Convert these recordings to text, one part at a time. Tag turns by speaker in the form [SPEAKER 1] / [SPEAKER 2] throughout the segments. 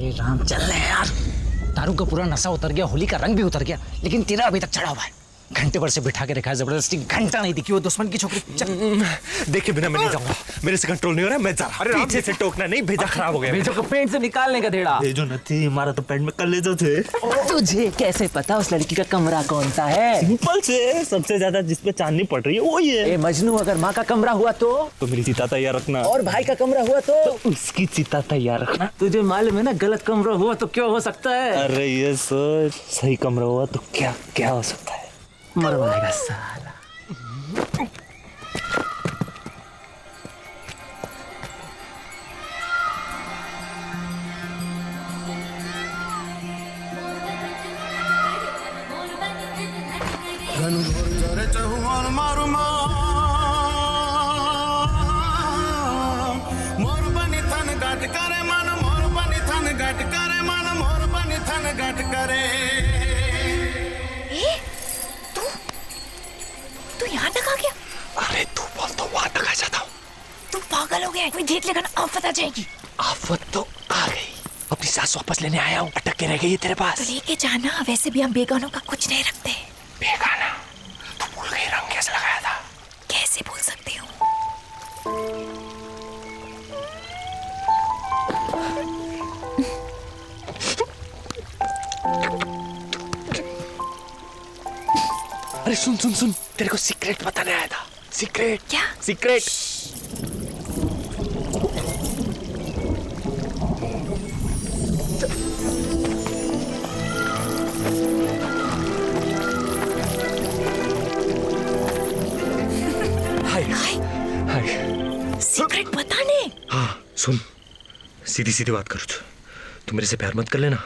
[SPEAKER 1] अरे राम चल रहे हैं यार। दारू का पूरा नशा उतर गया, होली का रंग भी उतर गया, लेकिन तेरा अभी तक चढ़ा हुआ है। घंटे भर से बिठा के रखा है, जबरदस्ती घंटा नहीं दिखी वो दुश्मन की छोकरी।
[SPEAKER 2] देखे बिना मैं नहीं जाऊंगा, मेरे से कंट्रोल नहीं हो रहा, मैं जा रहा। पीछे से टोकना नहीं, भेजा खराब हो गया।
[SPEAKER 3] भेजो को पेंट से निकालने का धेड़ा।
[SPEAKER 2] ये जो नथी हमारा तो पेंट में कलेजो थे।
[SPEAKER 3] तुझे कैसे पता उस लड़की का कमरा कौन सा है?
[SPEAKER 2] सिंपल से, सबसे ज्यादा जिसपे चांदनी पड़ रही है वो ये।
[SPEAKER 3] ए मजनू, अगर माँ का कमरा हुआ तो
[SPEAKER 2] मेरी चिता तैयार रखना।
[SPEAKER 3] और भाई का कमरा हुआ तो
[SPEAKER 2] उसकी चिता तैयार रखना।
[SPEAKER 3] तुझे मालूम है ना, गलत कमरा हुआ तो क्या हो सकता है?
[SPEAKER 2] अरे ये सोच, सही कमरा हुआ तो क्या क्या हो सकता है?
[SPEAKER 3] मरवाएगा साला।
[SPEAKER 4] तू यहाँ तक आ गया?
[SPEAKER 2] अरे तू बोल तो वहां तक आ जाता हूँ।
[SPEAKER 4] तू पागल हो गया है, कोई देख लेगा ना आफत आ जाएगी।
[SPEAKER 2] आफत तो आ गई, अपनी सास वापस लेने आया हूँ, अटक के रह गई है तेरे पास।
[SPEAKER 4] तो लेके जाना, वैसे भी हम बेगानों का कुछ नहीं रखते।
[SPEAKER 2] बेगाना? तू भूल गई रंग कैसे लगाया था?
[SPEAKER 4] कैसे भूल सकती हूँ?
[SPEAKER 2] अरे सुन सुन सुन, तेरे को सीक्रेट बताने आया था। सीक्रेट?
[SPEAKER 4] क्या
[SPEAKER 2] सीक्रेट? हाय हाय।
[SPEAKER 4] सीक्रेट बताने?
[SPEAKER 2] हाँ सुन, सीधी सीधी बात करूँ तू मेरे से प्यार मत कर लेना।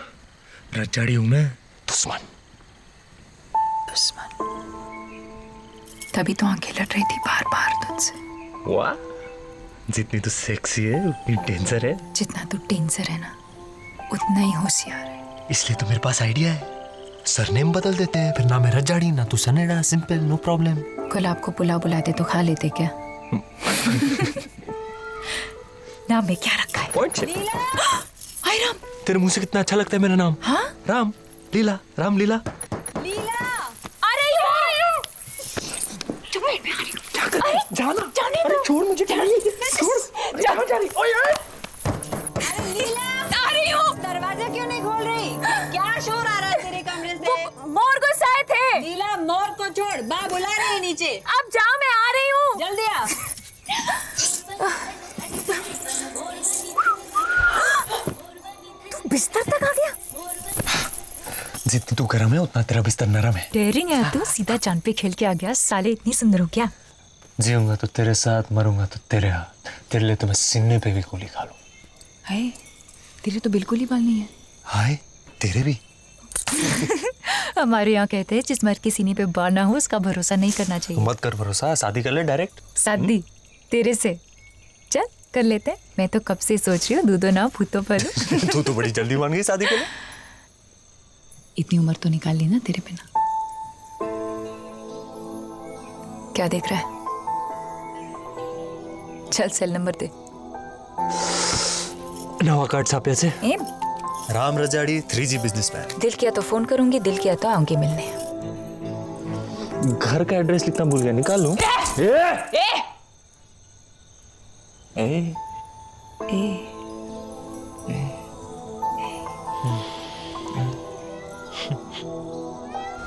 [SPEAKER 2] रज्जाड़ी हूँ मैं, दुश्मन।
[SPEAKER 4] दुश्मन? तभी तो आंखें लड़ रही थी बार बार तुझसे।
[SPEAKER 2] वाह, जितनी तू सेक्सी है उतनी डेंजर है।
[SPEAKER 4] जितना तू डेंजर है ना, उतना ही होशियार है।
[SPEAKER 2] इसलिए तो मेरे पास आइडिया है, सरनेम बदल देते हैं, फिर ना मैं रज्जाड़ी ना तू सनेडा, सिंपल, नो प्रॉब्लम।
[SPEAKER 4] गुलाब को पुलाव बुलाते तो खा लेते क्या? नाम में क्या रखा है? हाय राम,
[SPEAKER 2] तेरे मुंह से कितना अच्छा लगता है मेरा नाम।
[SPEAKER 4] हाँ?
[SPEAKER 2] राम लीला, राम लीला। जाना,
[SPEAKER 4] जाने
[SPEAKER 2] अरे
[SPEAKER 4] दो।
[SPEAKER 2] छोड़ मुझे,
[SPEAKER 4] छोड़,
[SPEAKER 2] जाओ जा रही। ओए
[SPEAKER 5] अरे लीला,
[SPEAKER 4] आ रही हूँ।
[SPEAKER 5] दरवाजा क्यों नहीं खोल रही? क्या शोर आ रहा है तेरे कमरे से?
[SPEAKER 4] मोर को साए थे।
[SPEAKER 5] लीला, मोर को छोड़, बा बुला रही है नीचे।
[SPEAKER 4] अब जाओ, मैं आ रही हूँ।
[SPEAKER 5] जल्दी आ।
[SPEAKER 4] तू बिस्तर तक आ गया?
[SPEAKER 2] जितनी तू गरम है उतना तेरा बिस्तर नरम है।
[SPEAKER 4] डेयरिंग है तू, सीधा चांद पे खेल के आ गया। साले इतनी सुंदर हो क्या?
[SPEAKER 2] जीऊंगा तो तेरे साथ, मरूंगा तो तेरे हाथ। तेरे लिए तो मैं सीने पे भी गोली खा लूं।
[SPEAKER 4] हाय, तेरे तो बिल्कुल ही बाल नहीं है।
[SPEAKER 2] हाय, तेरे भी?
[SPEAKER 4] हमारे यहाँ कहते हैं जिस मर्द के सीने पे बाल ना हो उसका भरोसा नहीं करना चाहिए।
[SPEAKER 2] मत कर भरोसा, शादी कर ले डायरेक्ट।
[SPEAKER 4] शादी तेरे से? चल कर लेते हैं। मैं तो कब से सोच रही हूँ दूधो ना भूतो पलो।
[SPEAKER 2] तू तो बड़ी जल्दी मान गई शादी के लिए।
[SPEAKER 4] इतनी उम्र तो निकाल ली ना तेरे बिना। क्या देख रहा है? चल सेल नंबर दे।
[SPEAKER 2] नवा कार्ड छापे से।
[SPEAKER 4] एम
[SPEAKER 2] राम रजाड़ी 3G बिजनेसमैन।
[SPEAKER 4] दिल किया तो फोन करूंगी, दिल किया तो आऊंगी मिलने।
[SPEAKER 2] घर का एड्रेस लिखना भूल गया, निकाल लूं?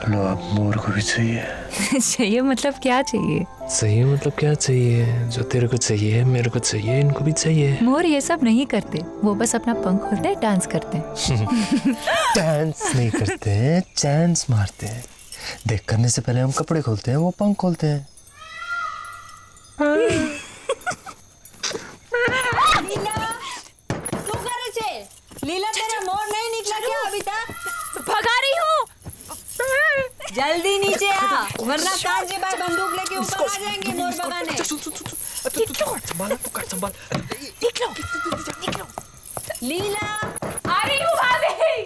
[SPEAKER 2] लो, अब मोर को भी चाहिए।
[SPEAKER 4] चाहिए मतलब क्या चाहिए?
[SPEAKER 2] चाहिए मतलब क्या चाहिए? जो तेरे को चाहिए, मेरे को चाहिए, इनको भी चाहिए।
[SPEAKER 4] मोर ये सब नहीं करते, वो बस अपना पंख खोलते हैं, डांस करते हैं।
[SPEAKER 2] डांस नहीं करते हैं, चांस मारते हैं। देख, करने से पहले हम कपड़े खोलते हैं, वो पंख खोलते हैं।
[SPEAKER 5] लीला, तू करे छे? लीला, तेरा मोर नहीं निकला क्या अभी तक?
[SPEAKER 4] भगा रही हूँ।
[SPEAKER 5] जल्दी नीचे आ, वरना कार जी भाई बंदूक लेके ऊपर आ जाएंगे मोर भगाने।
[SPEAKER 2] संभाल।
[SPEAKER 4] निकलो।
[SPEAKER 5] लीला,
[SPEAKER 4] आ रही हूँ भाभी।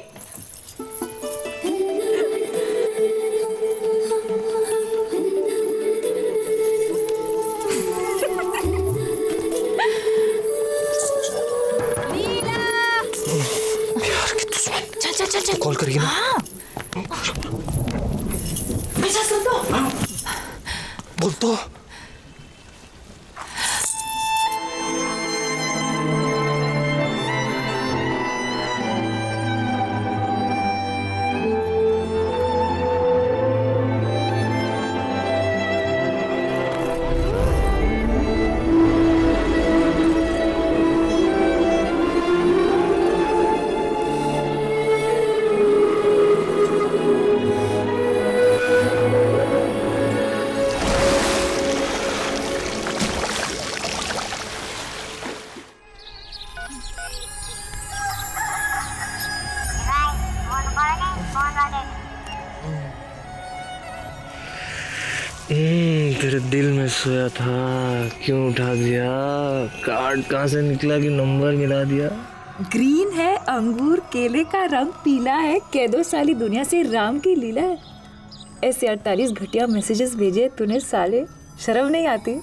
[SPEAKER 5] लीला,
[SPEAKER 4] चल चल चल
[SPEAKER 2] कॉल करिए ना।
[SPEAKER 4] हाँ अच्छा सुन तो
[SPEAKER 2] बोल तो। तेरे दिल में सोया था, क्यों उठा दिया? कार्ड कहाँ से निकला कि नंबर मिला दिया?
[SPEAKER 4] ग्रीन है अंगूर, केले का रंग पीला है, कह दो साली दुनिया से राम की लीला है। ऐसे 48 घटिया मैसेजेस भेजे तूने साले, शर्म नहीं आती?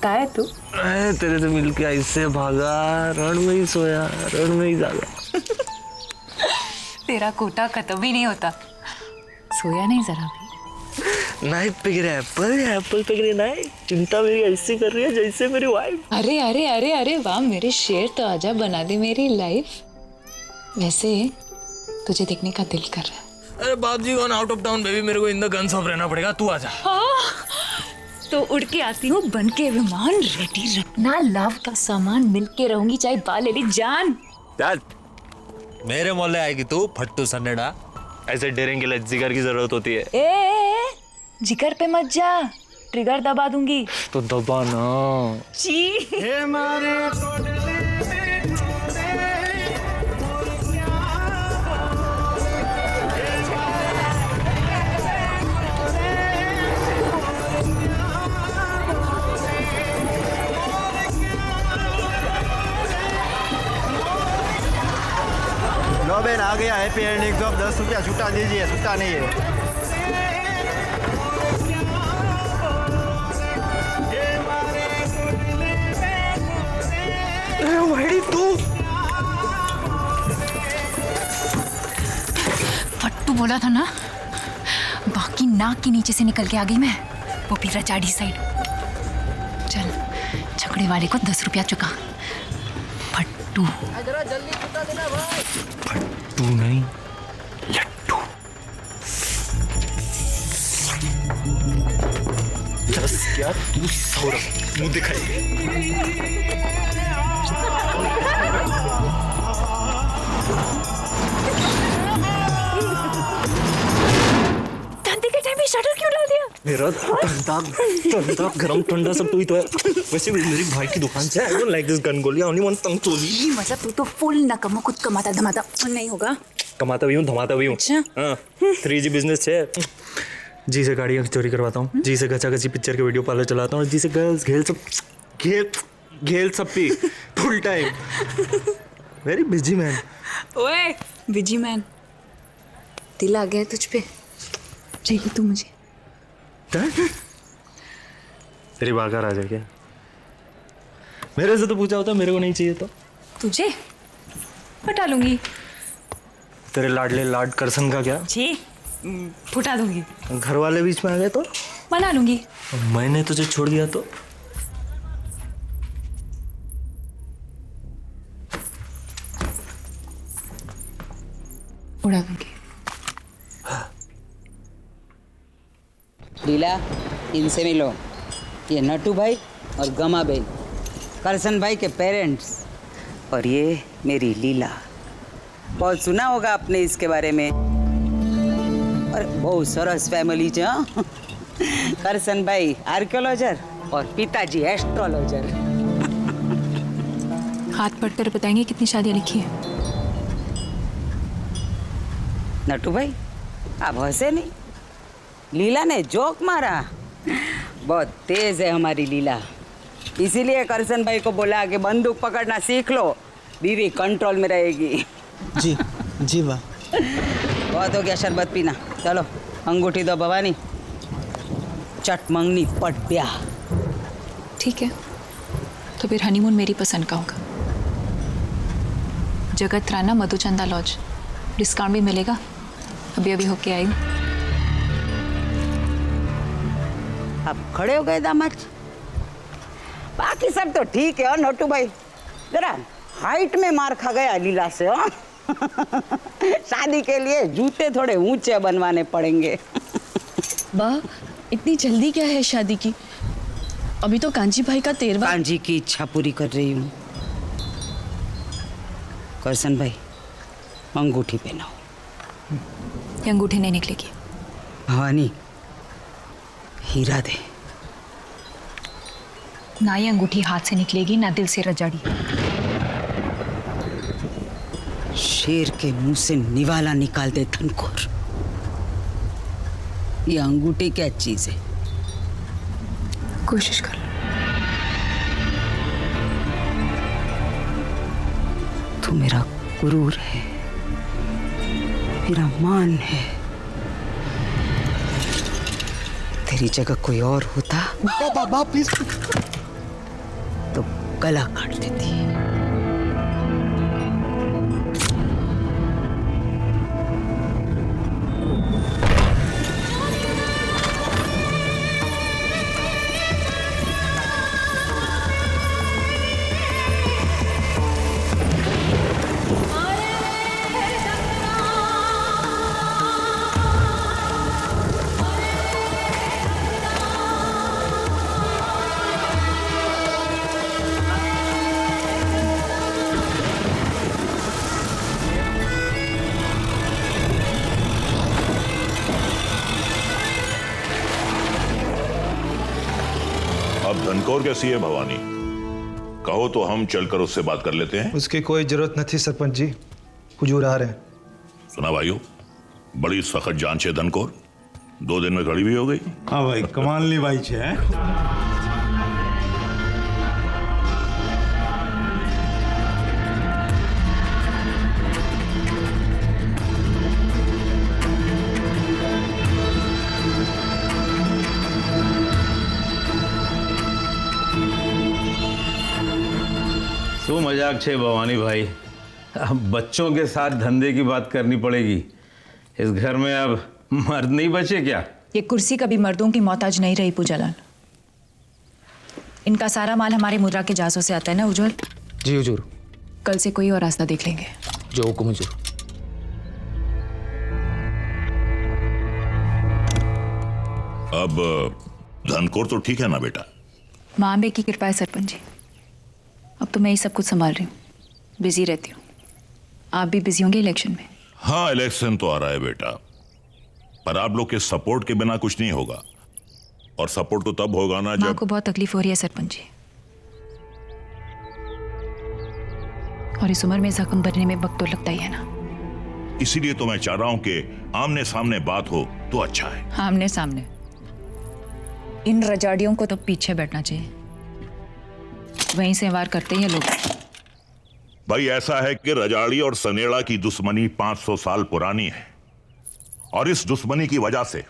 [SPEAKER 4] कहाँ है तू?
[SPEAKER 2] तेरे से मिलके ऐसे भागा, रण में ही सोया, रण में ही जागा।
[SPEAKER 4] तेरा कोटा खत्म ही नहीं होता। सोया नहीं जरा भी?
[SPEAKER 2] नाइफ पे गिरा एप्पल, एप्पल पे गिरे नाइफ। चिंता मेरी ऐसी कर रही है जैसे मेरी वाइफ।
[SPEAKER 4] अरे अरे अरे अरे वाह मेरे शेर, तो आजा बना दे मेरी लाइफ। वैसे तुझे देखने का दिल कर रहा है।
[SPEAKER 2] अरे बाप जी gone out of town baby, मेरे को इन द गन्स ऑफ रहना पड़ेगा, तू आजा।
[SPEAKER 4] तो उड़ के आती हूँ बन के विमान, रेडी रखना लव का सामान, मिल के रहूंगी चाहे बाल ले ली जान।
[SPEAKER 6] चल मेरे मोहल्ले आएगी तू फट्टू सन्नेड़ा।
[SPEAKER 2] ऐसे डेरेंगे लिए जिगर की जरूरत होती है।
[SPEAKER 4] ए जिगर पे मत जा, ट्रिगर दबा दूंगी।
[SPEAKER 2] तो दबा ना।
[SPEAKER 4] जी
[SPEAKER 7] लो बेन आ गया हैप्पी एंडिंग तो अब 10 रुपया छुट्टा दीजिए, छुट्टा नहीं है।
[SPEAKER 2] तू
[SPEAKER 4] फट्टू बोला था ना, बाकी नाक के नीचे से निकल के आ गई मैं, वो भी रचाड़ी साइड। चल झगड़े वाले को 10 रुपया चुका। फट्टू
[SPEAKER 2] फट्टू नहीं लट्टू। 10 क्या तू 100 मुंह दिखाई।
[SPEAKER 4] शटर क्यों डाल दिया?
[SPEAKER 2] मेरा ठंडा गरम ठंडा सब तू ही तो है। वैसे भी मेरी भाई की दुकान से I don't like this gun गोली, ओनली वन तंग चोली।
[SPEAKER 4] मतलब तू तो फुल नकमा, खुद कमाता धमाता नहीं होगा।
[SPEAKER 2] कमाता भी हूँ धमाता भी हूँ।
[SPEAKER 4] अच्छा
[SPEAKER 2] हाँ 3G बिजनेस है। जी से गाड़ियाँ चोरी करवाता हूँ, जी से गचा गची पिक्चर के वीडियो पार्लर चलाता हूँ, जी से गर्ल्स घेल सब P full time. Very busy man.
[SPEAKER 4] ओए बिजी मैन, दिल आ गया तुझ पे, चाहिए तू मुझे।
[SPEAKER 2] तेरी बाकार आ जाए क्या? मेरे से तो पूछा होता, मेरे को नहीं चाहिए तो।
[SPEAKER 4] तुझे फटा लूंगी।
[SPEAKER 2] तेरे लाडले लाड करसन का क्या?
[SPEAKER 4] जी फुटा दूंगी।
[SPEAKER 2] घर वाले बीच में आ गए तो
[SPEAKER 4] मना लूंगी।
[SPEAKER 2] मैंने तुझे छोड़ दिया तो?
[SPEAKER 4] उड़ा दूंगी।
[SPEAKER 5] लीला, इनसे मिलो। ये नटू भाई और गमा बहन, करसन भाई के पेरेंट्स, और ये मेरी लीला। बहुत सुना होगा आपने इसके बारे में। और बहुत सरस फैमिली है। हाँ? करसन भाई आर्कियोलॉजर और पिताजी एस्ट्रोलॉजर।
[SPEAKER 4] हाथ पढ़कर बताएंगे कितनी शादियां लिखी है।
[SPEAKER 5] नटू भाई आप हंसे नहीं, लीला ने जोक मारा। बहुत तेज है हमारी लीला, इसीलिए करसन भाई को बोला कि बंदूक पकड़ना सीख लो, बीवी कंट्रोल में रहेगी।
[SPEAKER 7] जी जी वाह।
[SPEAKER 5] बहुत हो गया शरबत पीना, चलो अंगूठी दो भवानी, चट मंगनी पट ब्याह।
[SPEAKER 4] ठीक है, तो फिर हनीमून मेरी पसंद का होगा। जगत राना मधुचंदा लॉज, डिस्काउंट भी मिलेगा, अभी अभी होके आई हूँ।
[SPEAKER 5] अब खड़े हो गए दामाद। बाकी सब तो ठीक है। और नोटू भाई जरा हाइट में मार खा गया लीला से। हो शादी के लिए जूते थोड़े ऊंचे बनवाने पड़ेंगे।
[SPEAKER 8] बा, इतनी जल्दी क्या है शादी की? अभी तो कांची भाई का 13वां।
[SPEAKER 5] कांजी की इच्छा पूरी कर रही हूँ। करसन भाई अंगूठी पहनाओ।
[SPEAKER 4] ये अंगूठी नहीं निकलेगी।
[SPEAKER 5] भवानी हीरा दे।
[SPEAKER 4] ना ये अंगूठी हाथ से निकलेगी, ना दिल से रजाड़ी।
[SPEAKER 5] शेर के मुंह से निवाला निकाल दे धनखोर। ये अंगूठी क्या चीज है?
[SPEAKER 4] कोशिश कर लो।
[SPEAKER 5] तू मेरा गुरूर है, मेरा मान है। तेरी जगह कोई और होता तो गला काट देती।
[SPEAKER 9] अब धनकौर कैसी है भवानी? कहो तो हम चलकर उससे बात कर लेते हैं।
[SPEAKER 7] उसकी कोई जरूरत नहीं सरपंच जी, हुजूर आ रहे हैं।
[SPEAKER 9] सुना भाइयों, बड़ी सख्त जान छे धनकौर, 2 दिन में खड़ी भी हो गई।
[SPEAKER 10] हाँ भाई, कमाल नहीं भाई छे।
[SPEAKER 11] तो मजाक छे भवानी भाई, अब बच्चों के साथ धंधे की बात करनी पड़ेगी। इस घर में अब मर्द नहीं बचे क्या?
[SPEAKER 4] ये कुर्सी कभी मर्दों की मोहताज नहीं रही पूजालाल। इनका सारा माल हमारे मुद्रा के जहाजों से आता है ना उज्जवल?
[SPEAKER 1] जी हुजूर।
[SPEAKER 4] कल से कोई और रास्ता देख लेंगे।
[SPEAKER 1] जो हुकुम हुजूर।
[SPEAKER 9] अब धनकौर तो ठीक है ना बेटा?
[SPEAKER 4] माँ बे की कृपा है सरपंच जी। अब तो मैं ही सब कुछ संभाल रही हूँ, बिजी रहती हूँ। आप भी बिजी होंगे इलेक्शन में।
[SPEAKER 9] हाँ, इलेक्शन तो आ रहा है बेटा, पर आप लोग के सपोर्ट के बिना कुछ नहीं होगा। और सपोर्ट तो तब होगा ना
[SPEAKER 4] माँ
[SPEAKER 9] जब।
[SPEAKER 4] को बहुत तकलीफ हो रही है सरपंच जी, और इस उम्र में जख्म भरने में वक्त तो लगता ही है ना।
[SPEAKER 9] इसीलिए तो मैं चाह रहा हूं कि आमने सामने बात हो तो अच्छा है।
[SPEAKER 4] आमने सामने इन रजाड़ियों को तो पीछे बैठना चाहिए, वहीं से वार करते ही लोग।
[SPEAKER 9] भाई ऐसा है कि रजाड़ी और सनेड़ा की दुश्मनी 500 साल पुरानी है, और इस दुश्मनी की वजह से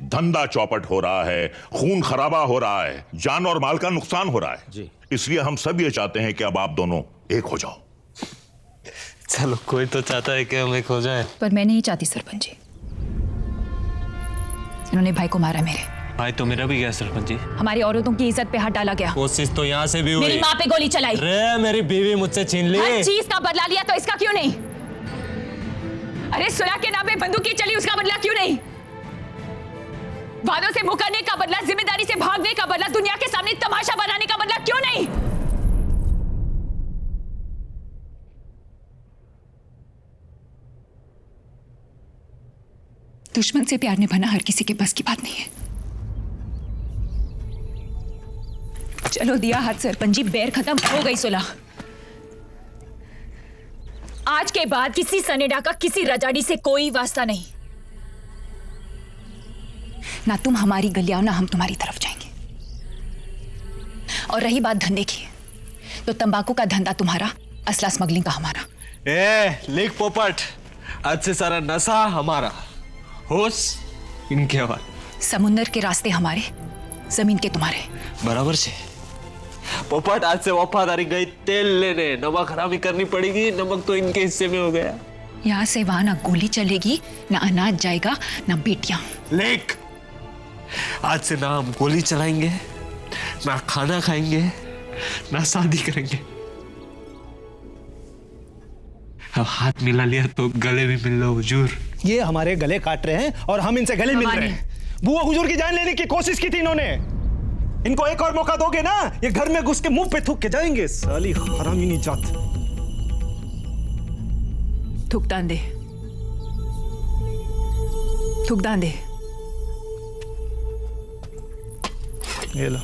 [SPEAKER 9] धंधा चौपट हो रहा है, खून खराबा हो रहा है, जान और माल का नुकसान हो रहा है जी। इसलिए हम सब ये चाहते हैं कि अब आप दोनों एक हो जाओ।
[SPEAKER 2] चलो, कोई तो चाहता है कि हम एक हो जाएं।
[SPEAKER 4] पर मैं नहीं चाहती सरपंच जी। इन्होंने भाई को मारा मेरे।
[SPEAKER 2] भाई तो मेरा भी गया सरपंच जी।
[SPEAKER 4] हमारी औरतों की इज्जत पे हाथ डाला गया।
[SPEAKER 2] कोशिश तो यहाँ से भी हुई।
[SPEAKER 4] मेरी माँ पे गोली चलाई।
[SPEAKER 2] अरे मेरी बीवी मुझसे छीन ली।
[SPEAKER 4] हर चीज का बदला लिया तो इसका क्यों नहीं? अरे सुलह के नाम पे बंदूकी चली, उसका बदला क्यों नहीं? वादों से मुकरने का बदला, जिम्मेदारी से भागने का बदला, दुनिया के सामने तमाशा बनाने का बदला क्यों नहीं? दुश्मन से प्यार निभाना हर किसी के बस की बात नहीं है। चलो दिया हाथ सरपंच जी, बैर खत्म हो गई सुलह। आज के बाद किसी सनेडा का किसी रजाड़ी से कोई वास्ता नहीं। ना तुम हमारी गली आओ, ना हम तुम्हारी तरफ जाएंगे। और रही बात धंधे की, तो तंबाकू का धंधा तुम्हारा, असला स्मगलिंग का हमारा।
[SPEAKER 2] लिख पोपट, आज से सारा नशा हमारा, होश इनके हवाले।
[SPEAKER 4] समुंदर के रास्ते हमारे, जमीन के तुम्हारे।
[SPEAKER 2] बराबर से पोपट, आज से वफादारी गई तेल लेने। नमक हरामी करनी पड़ेगी, नमक तो इनके हिस्से में हो गया।
[SPEAKER 8] यहाँ से वहां ना गोली चलेगी, ना अनाज जाएगा, ना बेटियां।
[SPEAKER 2] लेक, आज से ना हम गोली चलाएंगे, ना खाना खाएंगे, ना शादी करेंगे। अब हाथ मिला लिया तो गले भी मिल लो हुजूर।
[SPEAKER 10] ये हमारे गले काट रहे हैं और हम इनसे गले मिल रहे हैं। बुआ हुजूर की जान लेने की कोशिश की थी इन्होंने। इनको एक और मौका दोगे ना, ये घर में घुस के मुंह पे थूक के जाएंगे। साली हरामी जात।
[SPEAKER 4] थूकदान दे, थूकदान दे।
[SPEAKER 10] ये लो।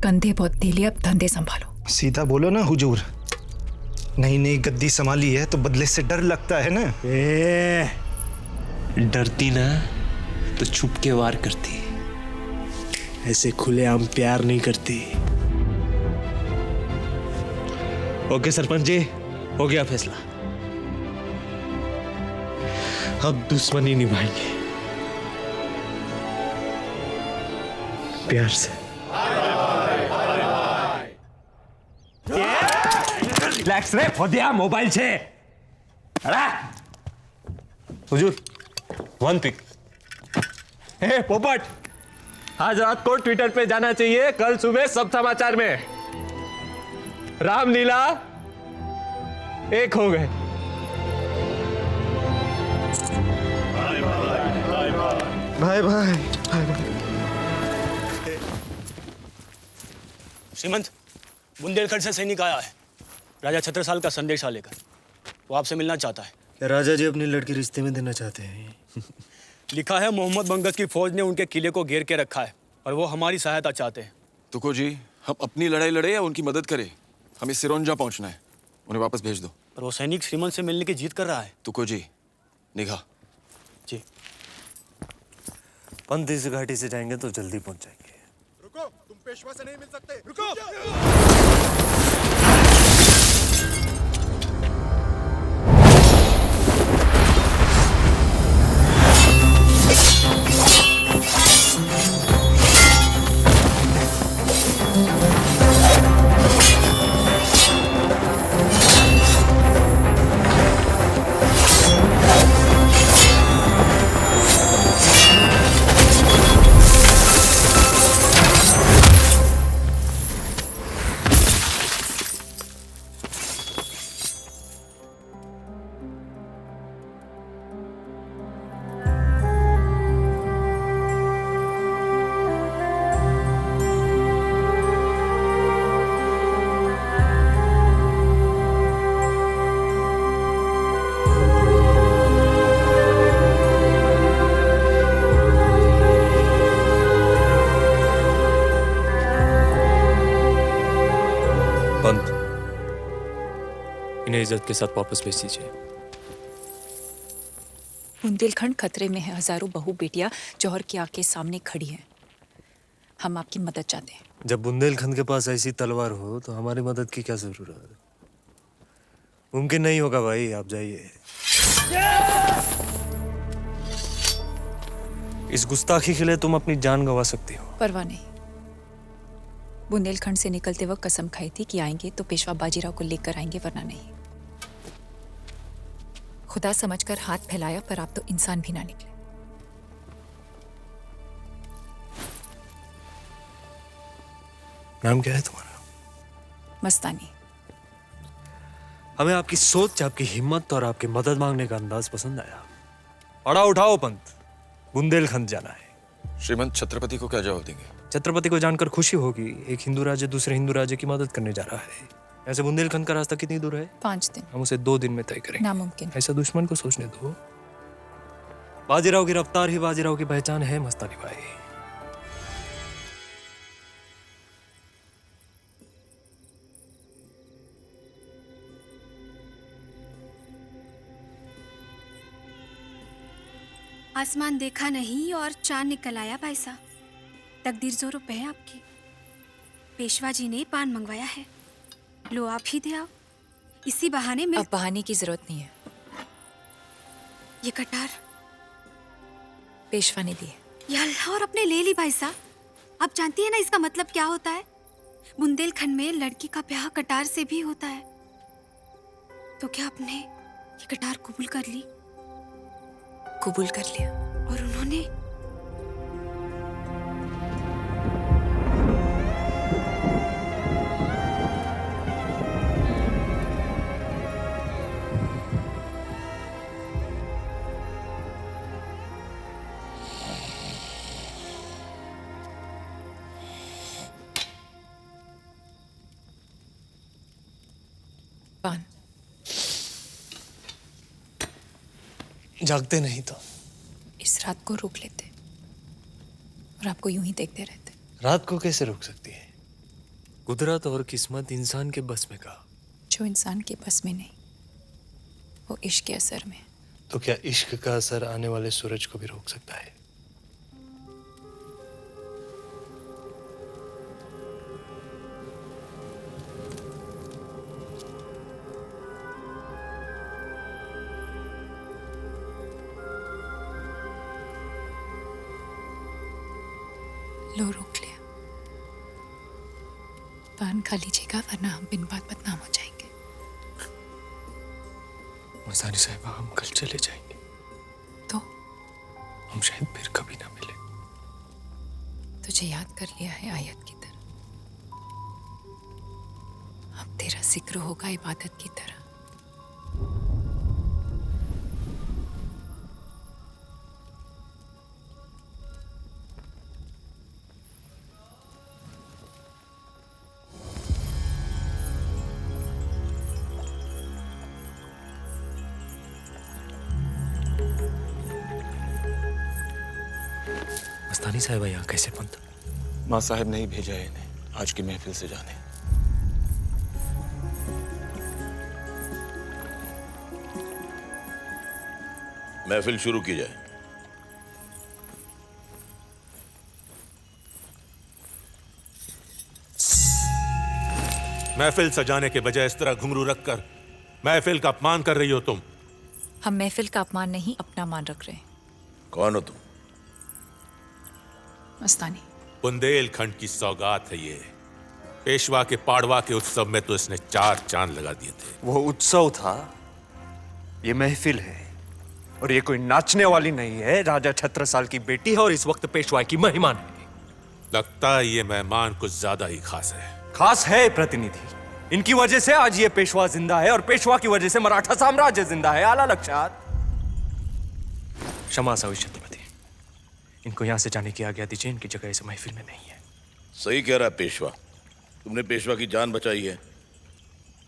[SPEAKER 4] कंधे बहुत ढीले, अब धंधे संभालो।
[SPEAKER 10] सीधा बोलो ना हुजूर, नई नई गद्दी संभाली है तो बदले से डर लगता है ना।
[SPEAKER 2] डरती ना तो छुप के वार करती, ऐसे खुलेआम प्यार नहीं करती। ओके सरपंच जी, हो गया फैसला। अब दुश्मनी निभाएंगे प्यार से।
[SPEAKER 10] रिलैक्स रे फोदिया, मोबाइल छे। अरे
[SPEAKER 2] हुजूर, वन पिक। हे पोपट, आज रात को ट्विटर पे जाना चाहिए, कल सुबह सब समाचार में रामलीला एक हो गए। भाई भाई
[SPEAKER 12] श्रीमंत, बुंदेलखंड से सैनिक आया है, राजा छत्रसाल का संदेशा लेकर। वो आपसे मिलना चाहता है।
[SPEAKER 2] क्या राजा जी अपनी लड़की रिश्ते में देना चाहते हैं?
[SPEAKER 12] लिखा है मोहम्मद बंगस की फौज ने उनके किले को घेर के रखा है और वो हमारी सहायता चाहते हैं।
[SPEAKER 13] तुको जी, हम अपनी लड़ाई लड़े या उनकी मदद करें? हमें सिरोंजा पहुंचना है, उन्हें वापस भेज दो।
[SPEAKER 12] पर वो सैनिक श्रीमंत से मिलने की जिद कर रहा है।
[SPEAKER 13] तुको जी, निगाह।
[SPEAKER 12] जी।
[SPEAKER 2] पंत इस घाटी से जाएंगे तो जल्दी पहुंच जाएंगे।
[SPEAKER 7] रुको, तुम पेशवा से नहीं मिल सकते। रुको।
[SPEAKER 2] पंत, इन्हें इज्जत के साथ वापस भेज दीजिए।
[SPEAKER 4] बुंदेलखंड खतरे में है। हजारों बहू बेटियां जौहर की आंख के सामने खड़ी हैं। हम आपकी मदद चाहते हैं।
[SPEAKER 2] जब बुंदेलखंड के पास ऐसी तलवार हो तो हमारी मदद की क्या जरूरत? मुमकिन नहीं होगा भाई, आप जाइए। इस गुस्ताखी के लिए तुम अपनी जान गंवा सकती हो।
[SPEAKER 4] परवाह नहीं। बुंदेलखंड से निकलते वक्त कसम खाई थी कि आएंगे तो पेशवा बाजीराव को लेकर आएंगे, वरना नहीं। खुदा समझकर हाथ फैलाया, पर आप तो इंसान भी ना निकले।
[SPEAKER 2] नाम क्या है तुम्हारा?
[SPEAKER 4] मस्तानी।
[SPEAKER 2] हमें आपकी सोच, आपकी हिम्मत और आपकी मदद मांगने का अंदाज पसंद आया। अड़ा उठाओ पंत, बुंदेलखंड जाना है।
[SPEAKER 13] श्रीमंत, छत्रपति को क्या जवाब देंगे?
[SPEAKER 2] छत्रपति को जानकर खुशी होगी, एक हिंदू राज्य दूसरे हिंदू राज्य की मदद करने जा रहा है। ऐसे बुंदेलखंड का रास्ता कितनी दूर है?
[SPEAKER 4] 5 दिन।
[SPEAKER 2] हम उसे 2 दिन में तय करेंगे।
[SPEAKER 4] नामुमकिन।
[SPEAKER 2] ऐसा दुश्मन को सोचने दो। बाजीराव की रफ्तार ही बाजीराव की पहचान है मस्तानी भाई।
[SPEAKER 14] आसमान देखा नहीं और चांद निकल आया भाई साहब। तकदीर जोरों पे है आपकी। पेशवा जी ने पान मंगवाया है, लो आप ही दे आओ। इसी बहाने में।
[SPEAKER 4] अब बहाने की जरूरत नहीं है।
[SPEAKER 14] ये कटार
[SPEAKER 4] पेशवा ने दी है।
[SPEAKER 14] या अल्लाह, और अपने ले ली भाई साहब। आप जानती है ना इसका मतलब क्या होता है? बुंदेलखंड में लड़की का ब्याह कटार से भी होता है। तो क्या आपने ये कटार कबूल कर ली? कबूल कर लिया। और उन्होंने?
[SPEAKER 15] पान जागते नहीं तो
[SPEAKER 8] इस रात को रोक लेते और आपको यूं ही देखते रहते।
[SPEAKER 15] रात को कैसे रोक सकती है? कुदरत और किस्मत इंसान के बस में कहा।
[SPEAKER 8] जो इंसान के बस में नहीं, वो इश्क के असर में।
[SPEAKER 15] तो क्या इश्क का असर आने वाले सूरज को भी रोक सकता है?
[SPEAKER 8] लो रोक लिया। पान खा लीजिएगा वरना हम बिन बात बदनाम हो जाएंगे।
[SPEAKER 15] मस्तानी साहिबा, हम कल चले जाएंगे
[SPEAKER 8] तो
[SPEAKER 15] हम शायद फिर कभी ना मिले।
[SPEAKER 8] तुझे याद कर लिया है आयत की तरह। अब तेरा जिक्र होगा इबादत की तरह।
[SPEAKER 15] मस्तानी साहिबा यहाँ कैसे पहुंचा?
[SPEAKER 13] माँ साहब ने ही भेजा है इन्हें आज की महफिल से जाने।
[SPEAKER 9] महफिल शुरू की जाए।
[SPEAKER 16] महफिल सजाने के बजाय इस तरह घुंघरू रखकर महफिल का अपमान कर रही हो तुम।
[SPEAKER 17] हम महफिल का अपमान नहीं, अपना मान रख रहे हैं।
[SPEAKER 9] कौन हो तुम?
[SPEAKER 17] मस्तानी।
[SPEAKER 16] बुंदेलखंड की सौगात है ये। पेशवा के पाड़वा के उत्सव में तो इसने 4 चांद लगा दिए थे।
[SPEAKER 10] वो उत्सव था, ये महफिल है। और ये कोई नाचने वाली नहीं है। राजा छत्रसाल की बेटी है और इस वक्त पेशवा की मेहमान है।
[SPEAKER 16] लगता है ये मेहमान कुछ ज्यादा ही खास है।
[SPEAKER 10] खास है प्रतिनिधि। इनकी वजह से आज ये पेशवा जिंदा है और पेशवा की वजह से मराठा साम्राज्य जिंदा है। आला लक्षात। क्षमा सावी छत्रपति, इनको यहां से जाने की आज्ञा दीजिए। इनकी जगह इस महफिल में नहीं है।
[SPEAKER 9] सही कह रहा है पेशवा। तुमने पेशवा की जान बचाई है,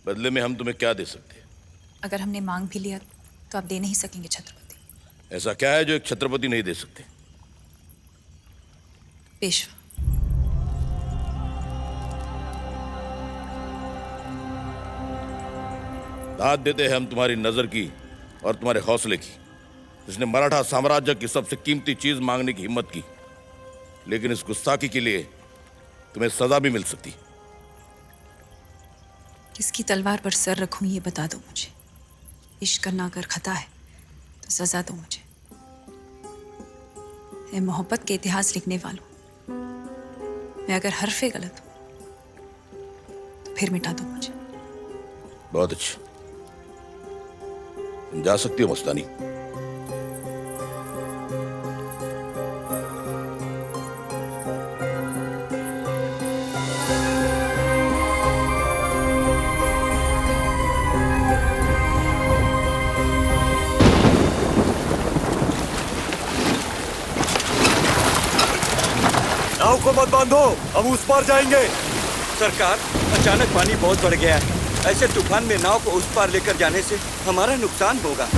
[SPEAKER 9] बदले में हम तुम्हें क्या दे सकते हैं?
[SPEAKER 17] अगर हमने मांग भी लिया तो आप दे नहीं सकेंगे छत्रपति।
[SPEAKER 9] ऐसा क्या है जो एक छत्रपति नहीं दे सकते?
[SPEAKER 17] पेशवा।
[SPEAKER 9] दाद देते हैं हम तुम्हारी नजर की और तुम्हारे हौसले की, जिसने मराठा साम्राज्य की सबसे कीमती चीज मांगने की हिम्मत की। लेकिन इस गुस्ताखी के लिए तुम्हें सजा भी मिल सकती।
[SPEAKER 17] किसकी तलवार पर सर रखूं ये बता दो मुझे। इश्क करना अगर खता है तो सजा दो मुझे। मैं मोहब्बत के इतिहास लिखने वालों, मैं अगर हरफे गलत हूं तो फिर मिटा दो मुझे।
[SPEAKER 9] बहुत अच्छा, तुम जा सकती हो मस्तानी।
[SPEAKER 10] नाव को मत बांधो, हम उस पार जाएंगे। सरकार, अचानक पानी बहुत बढ़ गया है। ऐसे तूफान में नाव को उस पार लेकर जाने से हमारा नुकसान होगा।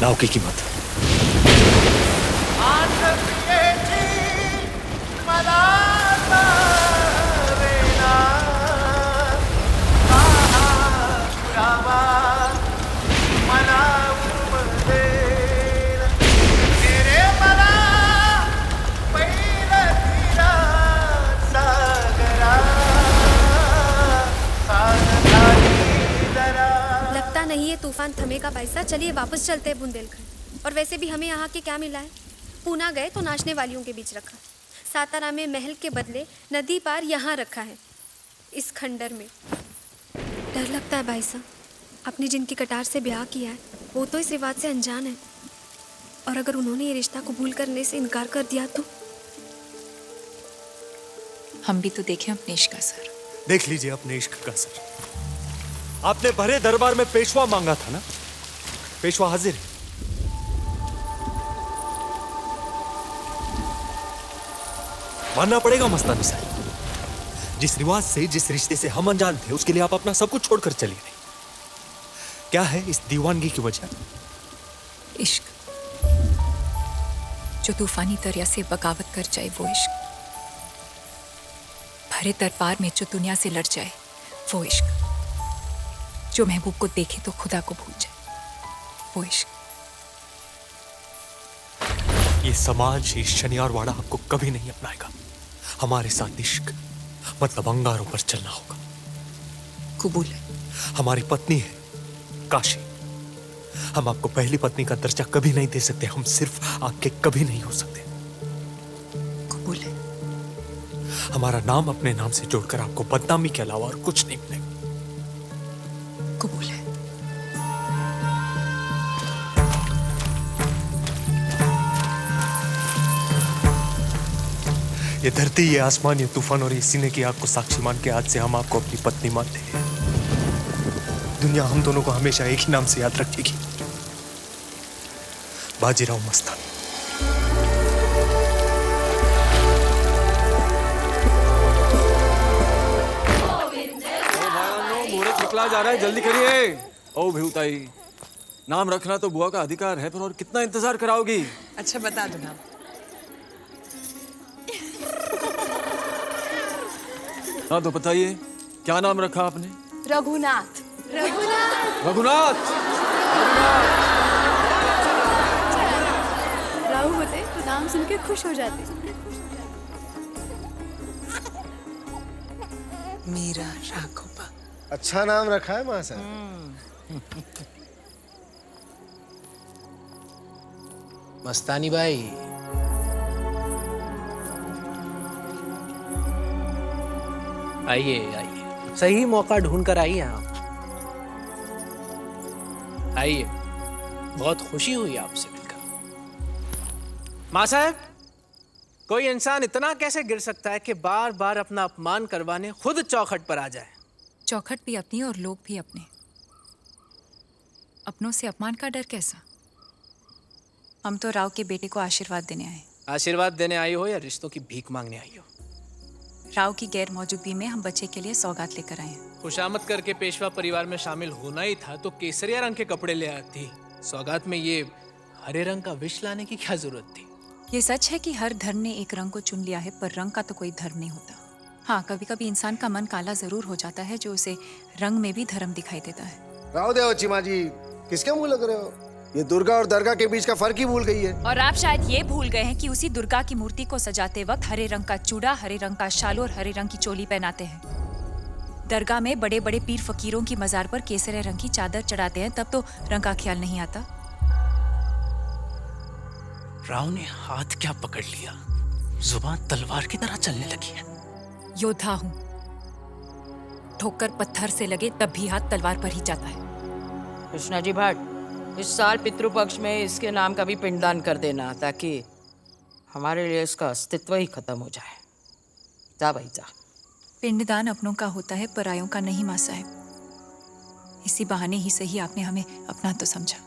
[SPEAKER 10] नाव की कीमत।
[SPEAKER 14] लगता नहीं ये तूफान थमेगा भाई साहब। चलिए वापस चलते हैं बुंदेलखंड। और वैसे भी हमें यहाँ के क्या मिला है? पूना गए तो नाचने वालियों के बीच रखा, सातारा में महल के बदले नदी पार यहाँ रखा है। इस खंडर में। डर लगता है भाई साहब, आपने जिनकी कटार से ब्याह किया है वो तो इस विवाद से अनजान है, और अगर उन्होंने ये रिश्ता कबूल करने से इनकार कर दिया तो?
[SPEAKER 17] हम भी तो देखें अपने इश्क का असर।
[SPEAKER 15] देख लीजिए अपने इश्क का असर। आपने भरे दरबार में पेशवा मांगा था ना, पेशवा हाजिर है। मानना पड़ेगा मस्तानी साहब, जिस रिवाज से, जिस रिश्ते से हम अनजान थे, उसके लिए आप अपना सब कुछ छोड़कर चली गई। क्या है इस दीवानगी की वजह?
[SPEAKER 17] इश्क, जो तूफानी दरिया से बगावत कर जाए वो इश्क, भरे दरबार में जो दुनिया से लड़ जाए वो इश्क, जो महबूब को देखे तो खुदा को भूल जाए वो इश्क।
[SPEAKER 15] ये समाज, ये शनियारवाड़ा आपको कभी नहीं अपनाएगा। हमारे साथ इश्क मतलब अंगारों पर चलना होगा।
[SPEAKER 17] कबूल है।
[SPEAKER 15] हमारी पत्नी है काशी, हम आपको पहली पत्नी का दर्जा कभी नहीं दे सकते, हम सिर्फ आपके कभी नहीं हो सकते।
[SPEAKER 17] कबूल है।
[SPEAKER 15] हमारा नाम अपने नाम से जोड़कर आपको बदनामी के अलावा और कुछ नहीं मिलेगा।
[SPEAKER 17] कबूल है।
[SPEAKER 15] ये धरती, ये आसमान, ये तूफान और ये सीने की आग को साक्षी मान के आज से हम आपको अपनी पत्नी मानते हैं। दुनिया हम दोनों को हमेशा एक ही नाम से याद रखेगी, बाजीराव मस्तानी।
[SPEAKER 13] मुहूर्त निकला जा रहा है, जल्दी करिए। ओ भिवताई, नाम रखना तो बुआ का अधिकार है, पर और कितना इंतजार कराओगी?
[SPEAKER 5] अच्छा बता दो नाम।
[SPEAKER 13] हाँ तो बताइए, क्या नाम रखा आपने?
[SPEAKER 8] रघुनाथ। रघुनाथ।
[SPEAKER 13] रघुनाथ।
[SPEAKER 8] राहु होते तो नाम सुन के खुश हो जाते।
[SPEAKER 5] मेरा राघोबा।
[SPEAKER 7] अच्छा नाम रखा है माँ साहब।
[SPEAKER 3] मस्तानी भाई, आइए आइए, सही मौका ढूंढ कर आइए आप। आइए, बहुत खुशी हुई आपसे मिलकर। माँ साहब, कोई इंसान इतना कैसे गिर सकता है कि बार बार अपना अपमान करवाने खुद चौखट पर आ जाए?
[SPEAKER 17] चौखट भी अपनी और लोग भी अपने। अपनों से अपमान का डर कैसा? हम तो राव के बेटे को आशीर्वाद देने आए।
[SPEAKER 3] आशीर्वाद देने आई हो या रिश्तों की भीख मांगने आई हो?
[SPEAKER 17] राव की गैर मौजूदगी में हम बच्चे के लिए सौगात लेकर आए हैं।
[SPEAKER 3] खुशामद करके पेशवा परिवार में शामिल होना ही था तो केसरिया रंग के कपड़े ले आती। सौगात में ये हरे रंग का विष लाने की क्या जरूरत थी?
[SPEAKER 17] ये सच है कि हर धर्म ने एक रंग को चुन लिया है, पर रंग का तो कोई धर्म नहीं होता। हाँ, कभी कभी इंसान का मन काला जरूर हो जाता है, जो उसे रंग में भी धर्म दिखाई देता है।
[SPEAKER 7] राव देव चिमा जी, किसके मुंह लग रहे हो? ये दुर्गा और दरगाह के बीच का फर्क ही भूल गई है।
[SPEAKER 17] और आप शायद ये भूल गए हैं कि उसी दुर्गा की मूर्ति को सजाते वक्त हरे रंग का चूड़ा, हरे रंग का शाल और हरे रंग की चोली पहनाते हैं। दरगाह में बड़े बड़े पीर फकीरों की मजार पर केसरिया रंग की चादर चढ़ाते हैं, तब तो रंग का ख्याल नहीं आता।
[SPEAKER 1] राव ने हाथ क्या पकड़ लिया, जुबान तलवार की तरह चलने लगी है।
[SPEAKER 17] योद्धा हूं, ठोकर पत्थर से लगे तब भी हाथ तलवार पर ही जाता है।
[SPEAKER 18] कृष्णा जी भट्ट, इस साल पितृपक्ष में इसके नाम का भी पिंडदान कर देना, ताकि हमारे लिए इसका अस्तित्व ही खत्म हो जाए। जा भाई जा।
[SPEAKER 17] पिंडदान अपनों का होता है, परायों का नहीं माँ साहब। इसी बहाने ही सही आपने हमें अपना तो समझा।